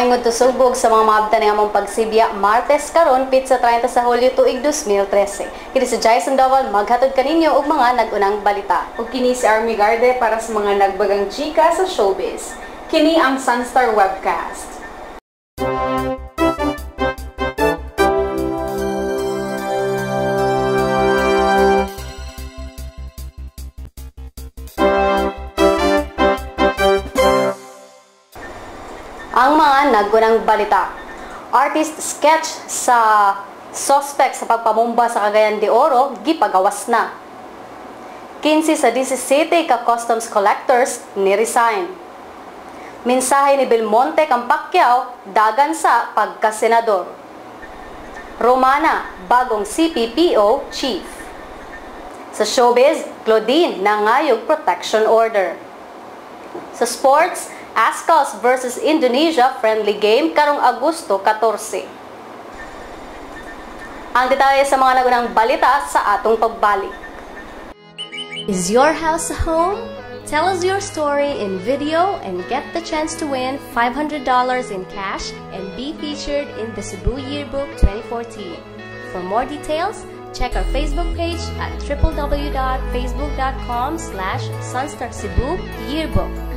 Maayong tusubog sa mga maabtan ng among pagsibya Martes karon pitsa 30 sa Hulyo tuig 2013. Kini si Jason Dawal maghatod kaninyo og mga nag-unang balita. Ug kini si Army Garde para sa mga nagbagang chika sa showbiz. Kini ang Sunstar Webcast. Ang mga nag-unang balita. Artist sketch sa suspect sa pagpamumba sa Cagayan de Oro, gipagawas na. 15 sa 17 ka customs collectors ni-resign. Mensahe ni Belmonte kang Pacquiao, dagan sa pagkasenador. Romana, bagong CPPO chief. Sa showbiz, Claudine nangayog protection order. Sa sports, Ascals versus Indonesia friendly game karong Agosto 14. Ang detalye sa mga nagunang balita sa atong pagbalik. Is your house a home? Tell us your story in video and get the chance to win $500 in cash and be featured in the Cebu Yearbook 2014. For more details, check our Facebook page at www.facebook.com/SunstarCebuYearbook.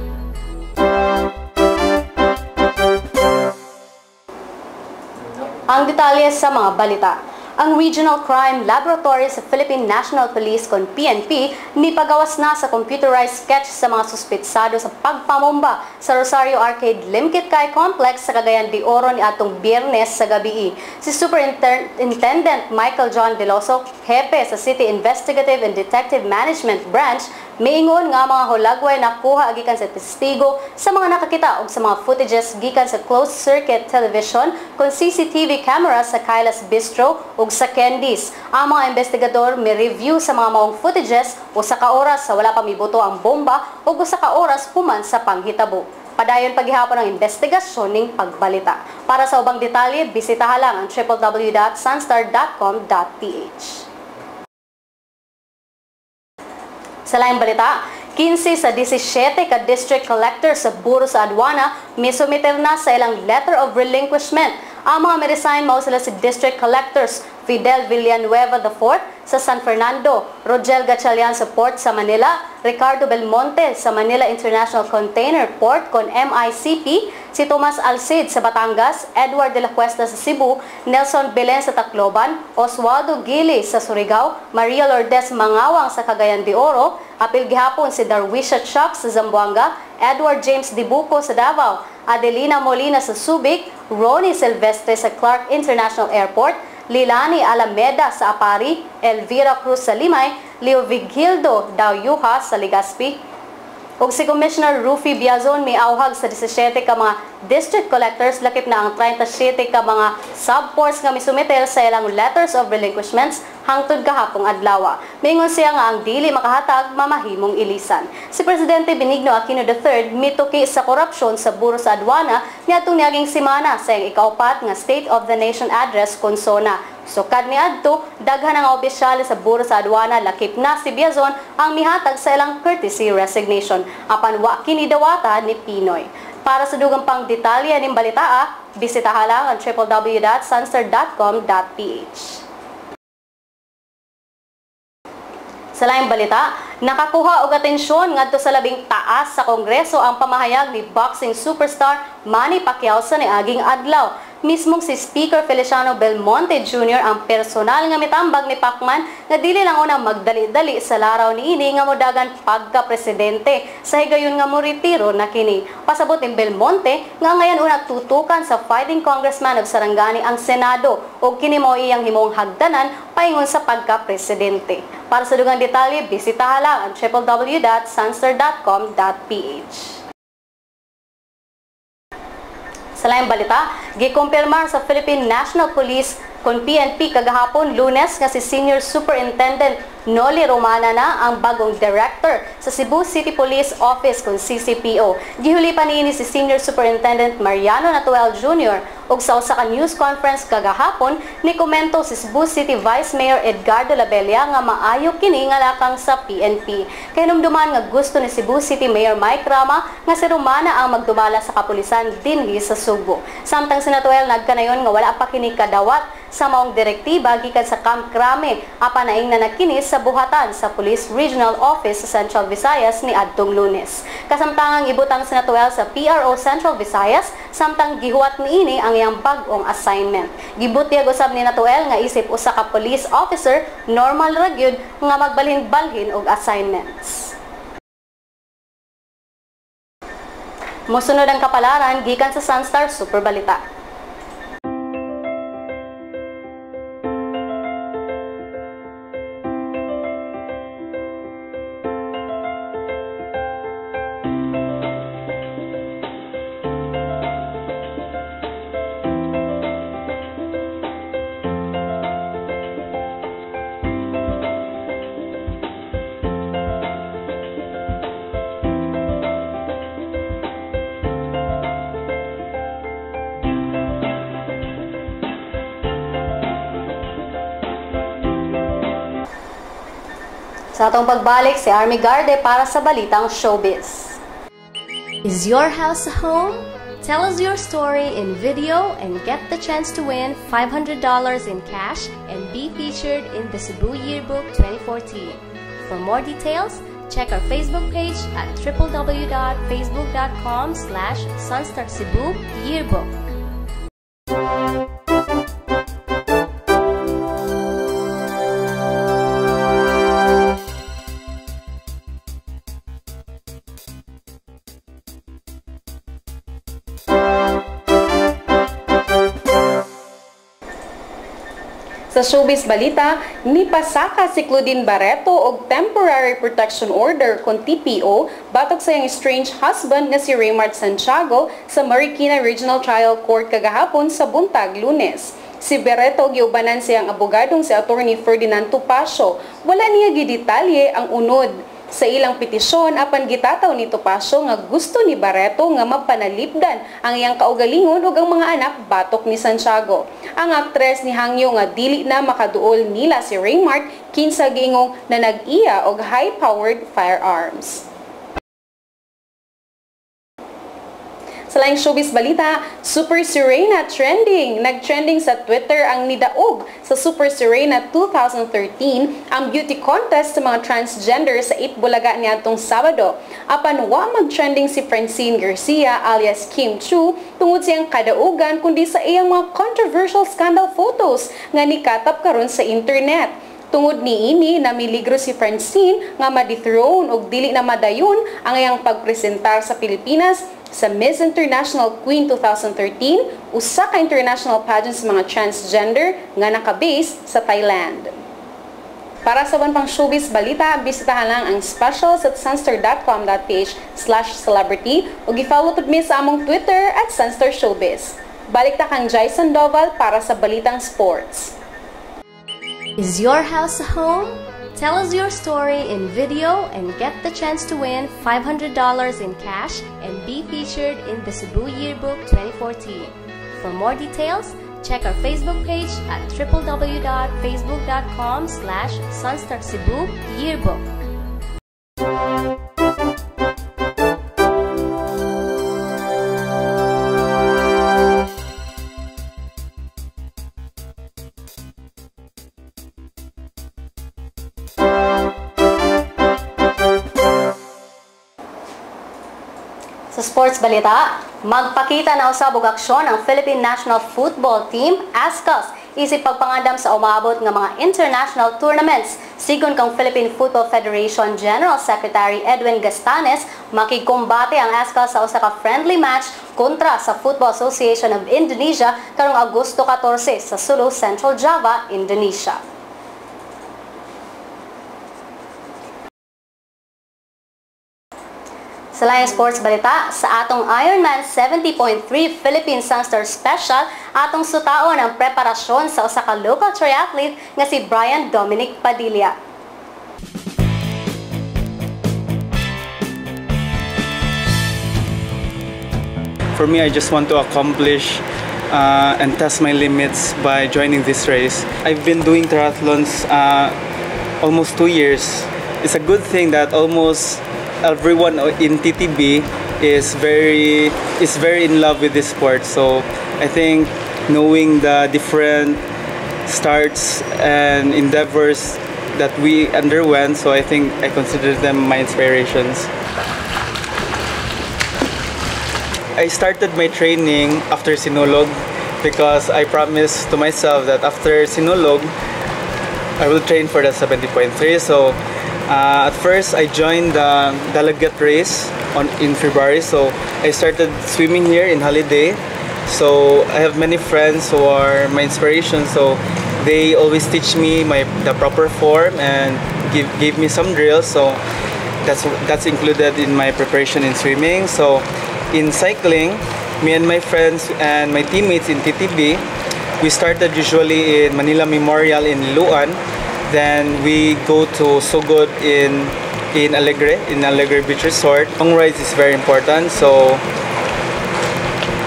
Ang detalye sa mga balita. Ang Regional Crime Laboratory sa Philippine National Police kon PNP nipagawas na sa computerized sketch sa mga suspetsado sa pagpamomba sa Rosario Arcade Limkit Kai Complex sa Cagayan de Oro ni atong Biyernes sa gabi. Si Superintendent Michael John Veloso, hepe sa City Investigative and Detective Management Branch, miingon nga mga hulagway nakuha gikan sa testigo sa mga nakakita og sa mga footages gikan sa closed circuit television kon CCTV camera sa Kailas Bistro ug sa Candies. Ang mga investigador may review sa mga maong footages usa ka oras sa wala pa mibuto ang bomba ug usa ka oras human sa panghitabo. Padayon paghihapon ang investigasyon ning pagbalita. Para sa ubang detalye, bisitaha lang ang www.sunstar.com.ph. Sa laing balita, 15 sa 17 ka district collector sa Buro sa Aduana misumiter na sa ilang letter of relinquishment. Ang mga meresign mao sila si District Collectors Fidel Villanueva IV sa San Fernando, Rogel Gatchalian sa Port sa Manila, Ricardo Belmonte sa Manila International Container Port kon MICP, si Tomas Alcid sa Batangas, Edward de la Cuesta sa Cebu, Nelson Belen sa Tacloban, Oswaldo Gili sa Surigao, Maria Lourdes Mangawang sa Cagayan de Oro, apil gihapon si Darwisha Chuck sa Zamboanga, Edward James Dibuco sa Davao, Adelina Molina sa Subic, Ronnie Silvestre sa Clark International Airport, Lilani Alameda sa Apari, Elvira Cruz sa Limay, Leo Vigildo Dauyuha sa Legazpi, ug si Commissioner Rufy Biazon may auhag sa 17 ka mga district collectors lakip na ang 37 ka mga subports nga misumiter sa ilang letters of relinquishments hangtod kahapong adlaw. Mingon siya nga ang dili makahatag mamahimong ilisan. Si Presidente Benigno Aquino III mituki sa korupsyon sa Buro sa Aduana niadtong niaging semana sa iyang ikaupat nga State of the Nation address kon SONA. Sukad niadto, daghan ang opisyal sa Buro sa Aduana lakip na si Biazon ang mihatag sa ilang courtesy resignation apan wa kini dawata ni Pinoy. Para sa dugang pang detalye ning balita, bisitaha lang ang www.sunstar.com.ph. Sa laing balita, nakakuha og atensyon ngadto sa labing taas sa Kongreso ang pamahayag ni boxing superstar Manny Pacquiao sa niaging adlaw. Mismong si Speaker Feliciano Belmonte Jr. ang personal nga mitambag ni Pacman nga dili lang unang magdali-dali sa laraw niini nga modagan pagka-presidente sa higayon nga moretiro na kini. Pasabot ni Belmonte nga ngayon una tutukan sa fighting congressman of Sarangani ang Senado ug kini mao iyang himong hagdanan paingon sa pagka-presidente. Para sa dugang detalye, bisitaha lang ang www.sunstar.com.ph. Sa laing balita, gikumpirmar sa Philippine National Police kon PNP kagahapon Lunes nga si Senior Superintendent Noli Romana na ang bagong director sa Cebu City Police Office kung CCPO. Gihuli pa niini si Senior Superintendent Mariano Natuel Jr. ug sa usa ka news conference kagahapon ni komento si Cebu City Vice Mayor Edgardo Labella nga maayo kini nga lakang sa PNP. Kay numduman nga gusto ni Cebu City Mayor Mike Rama nga si Romana ang magdumala sa kapulisan dinhi sa Subo. Samtang si Natuel nagkanayon nga wala pa kini kadawat sa maong direktiba gikan sa Camp Crame apan naing nanagkini sa buhatan sa Police Regional Office sa Central Visayas ni adtong Lunes. Kasamtangang ibutang si Natuel sa PRO Central Visayas samtang gihuwat niini ang iyang bag-ong assignment. Gibutyag usab ni Natuel nga isip usa ka police officer normal ra gyud nga magbalhin-balhin og assignments. Mosunod ang kapalaran gikan sa Sunstar Super Balita. Sa atong pagbalik si Army Garde para sa balitang showbiz. Is your house a home? Tell us your story in video and get the chance to win $500 in cash and be featured in the Cebu Yearbook 2014. For more details, check our Facebook page at www.facebook.com/SunstarCebuYearbook. Sa showbiz balita, nipasaka si Claudine Barreto og Temporary Protection Order kon TPO batok sa iyang estranged husband nga si Raymart Santiago sa Marikina Regional Trial Court kagahapon sa buntag Lunes. Si Barreto giubanan siyang abogadong si Attorney Ferdinand Topacio. Wala niya gidetalye ang unod sa ilang petisyon apan gitataw ni Topacio nga gusto ni Barreto nga mapanalipdan ang iyang kaugalingon ug ang mga anak batok ni Santiago. Ang aktres ni hangyo nga dili na makaduol nila si Raymart kinsa giingong na nag-iya og high-powered firearms. Sa laing showbiz balita, Super Sirena trending. Nag-trending sa Twitter ang nidaog sa Super Sirena 2013 ang beauty contest sa mga transgender sa 8 Bulaga niadtong Sabado. Apan wa mag-trending si Francine Garcia alias Kim Chu tungod siyang kadaugan kundi sa iyang mga controversial scandal photos nga nikatap karon sa internet. Tungod niini namiligro si Francine nga ma-dethrone og dili na madayon ang iyang pagpresentar sa Pilipinas sa Miss International Queen 2013, usa ka international pageant sa mga transgender nga naka-base sa Thailand. Para sa pang showbiz balita, bisitahan lang ang specials at sunstar.com.ph/celebrity ug i-follow pud mi sa among Twitter at Sunstar Showbiz. Balik ta kang Jai Sandoval para sa balitang sports. Is your house a home? Tell us your story in video and get the chance to win $500 in cash and be featured in the Cebu Yearbook 2014. For more details, check our Facebook page at www.facebook.com/SunstarCebuYearbook. Sa sports balita, magpakita na usab og aksyon ang Philippine National Football Team, ASCAS, isip pagpangandam sa umabot nga mga international tournaments. Sigon kang Philippine Football Federation General Secretary Edwin Gastanes, makikumbate ang ASCAS sa usa ka friendly match kontra sa Football Association of Indonesia karong Agosto 14 sa Sulu, Central Java, Indonesia. Sa laing sports balita, sa atong Ironman 70.3 Philippine Sunstar Special, atong sutaon ang preparasyon sa usa ka local triathlete nga si Brian Dominic Padilla. For me, I just want to accomplish and test my limits by joining this race. I've been doing triathlons almost 2 years. It's a good thing that almost everyone in TTB is very in love with this sport. So I think knowing the different starts and endeavors that we underwent, so I think I consider them my inspirations. I started my training after Sinulog because I promised to myself that after Sinulog, I will train for the 70.3. So at first, I joined the delegate race in February. So I started swimming here in Holiday. So I have many friends who are my inspiration. So they always teach me the proper form and give me some drills. So that's included in my preparation in swimming. So in cycling, me and my friends and my teammates in TTB, we started usually in Manila Memorial in Luan. Then we go to Sugod in Alegre Beach Resort. Long rides is very important, so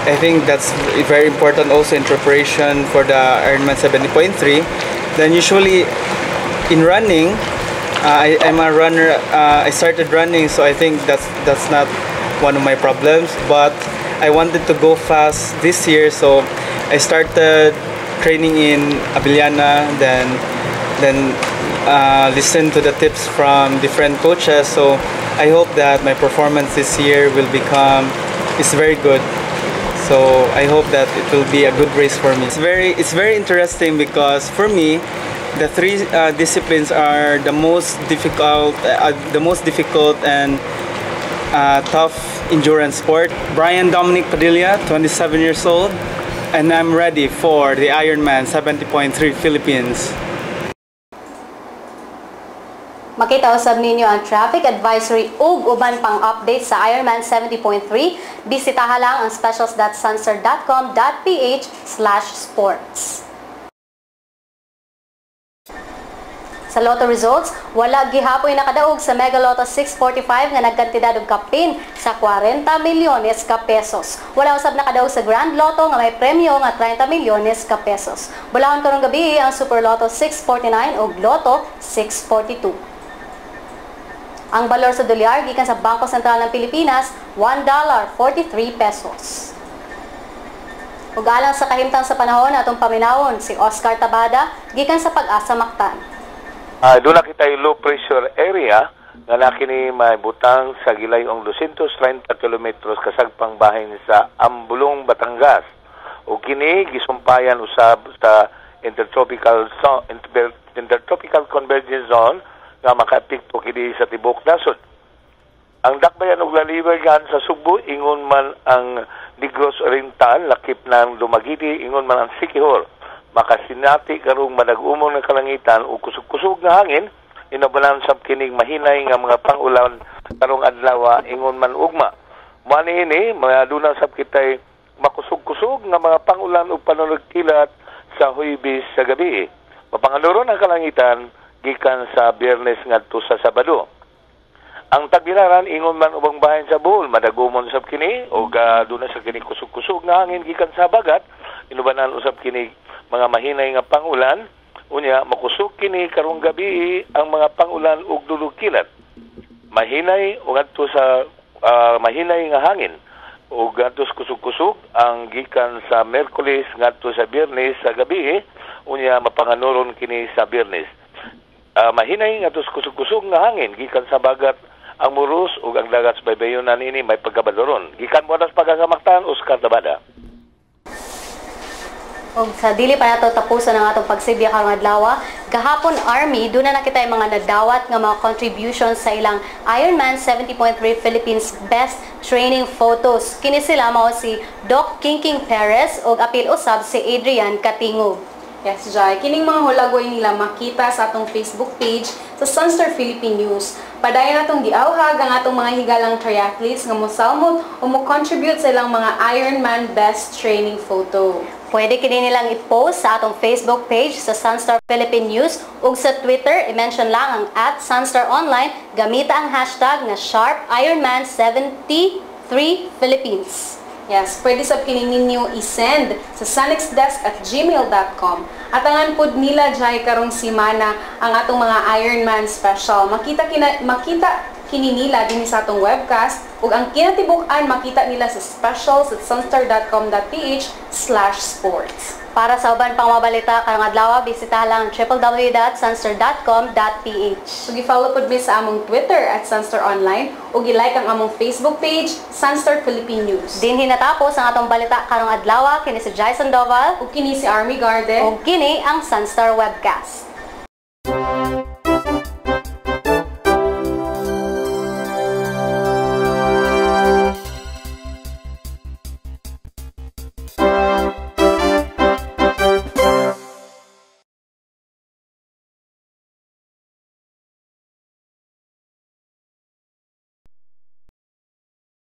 I think that's very important also in preparation for the Ironman 70.3. Then usually in running, I'm a runner. I started running, so I think that's not one of my problems. But I wanted to go fast this year, so I started training in Abiliana, then listen to the tips from different coaches. So I hope that my performance this year is very good. So I hope that it will be a good race for me. It's very interesting because for me, the three disciplines are the most difficult and tough endurance sport. Brian Dominic Padilla, 27 years old, and I'm ready for the Ironman 70.3 Philippines. Makita usab ninyo ang traffic advisory ug uban pang update sa Ironman 70.3. Bisitaha lang ang specials.sunstar.com.ph/sports. Sa Lotto results, wala gihapoy nakadaog sa Mega Lotto 645 nga nagkantidad og kapin sa 40 milyones ka pesos. Wala usab nakadaog sa Grand Lotto nga may premyo nga 30 milyones ka pesos. Bulahon karong gabi ang Super Lotto 649 ug Lotto 642. Ang balor sa dolyar gikan sa Bangko Sentral ng Pilipinas, $1.43 pesos. Ug alang sa kahimtang sa panahon atong paminawon si Oscar Tabada gikan sa Pag-asa Mactan. Doon na kita yung low pressure area nga nakini may butang sa gilayong 230 kilometros kasagpang bahin sa Ambulong, Batangas. O kini gisumpayan usab sa intertropical convergence zone nga makaapekto kini sa tibok nasod. Ang dakbayan og laliwergan sa Subo ingon man ang Negros Oriental, lakip ng Dumagiti ingon man ang Siquijor. Makasinati karong madag-umong ng kalangitan o kusog-kusog na hangin, inabalansap kining mahinay nga mga pangulan karong adlaw ingon man ugma. Mani ini, maduna sab kitay makusog-kusog nga mga pangulan o panunugkilat sa Huwebes sa gabi. Mapanganuron ang kalangitan gikan sa Biyernes ngadto sa Sabado. Ang tagbilaran ingon man ubang bahin sa Bohol, madagumon sab kini o aduna sa kini kusog-kusog nga hangin gikan sa Bagat, inubanan usab kini mga mahinay nga pangulan, unya makusog kini karong gabi ang mga pangulan ug dulog-kilat. Mahinay ug adto sa mahinay nga hangin ug adto kusog-kusog ang gikan sa Miyerkules ngadto sa Biyernes sa gabi, unya mapanganuron kini sa Biyernes. Mahinay nga kusog-kusog nga hangin gikan sa Bagat ang Muros ug ang dagat sa baybayonan ini may pagkabadoron. Gikan mo nas Pag-asa Mactan, Oscar Tabada. Og sa dili pa nato tapuson ang atong pagsibya karong adlaw, gahapon Army doon na nakita yung mga nadawat nga mga contributions sa ilang Ironman 70.3 Philippines Best Training Photos. Kini sila mao si Doc Kingking Perez ug apil usab si Adrian Katingog. Yes, Jai. Kining mga hulagoy nila makita sa atong Facebook page sa Sunstar Philippine News. Padayon natong giawhag ang atong mga higalang triathletes nga mosalmot o mo-contribute sa ilang mga Ironman Best Training Photo. Pwede kini nilang i-post sa atong Facebook page sa Sunstar Philippine News ug sa Twitter, i-mention lang ang @SunstarOnline, gamita ang hashtag na #IronMan73Philippines. Yes, pwede sa kining ninyo i-send sa sunxdesk@gmail.com. At angan pod nila jay karong simana ang atong mga Ironman special. Makita kini nila din sa atong webcast ug ang kinatibuk-an makita nila sa specials at sunstar.com.ph/sports. Para sa uban pang mabalita karong adlaw, bisita lang www.sunstar.com.ph. So gi-follow pod mi sa among Twitter @sunstaronline ug i-like ang among Facebook page Sunstar Philippine News. Dinhi natapos ang atong balita karong adlaw. Kini si Jason Doval Ug kini si Army Garde. ug kini ang Sunstar Webcast.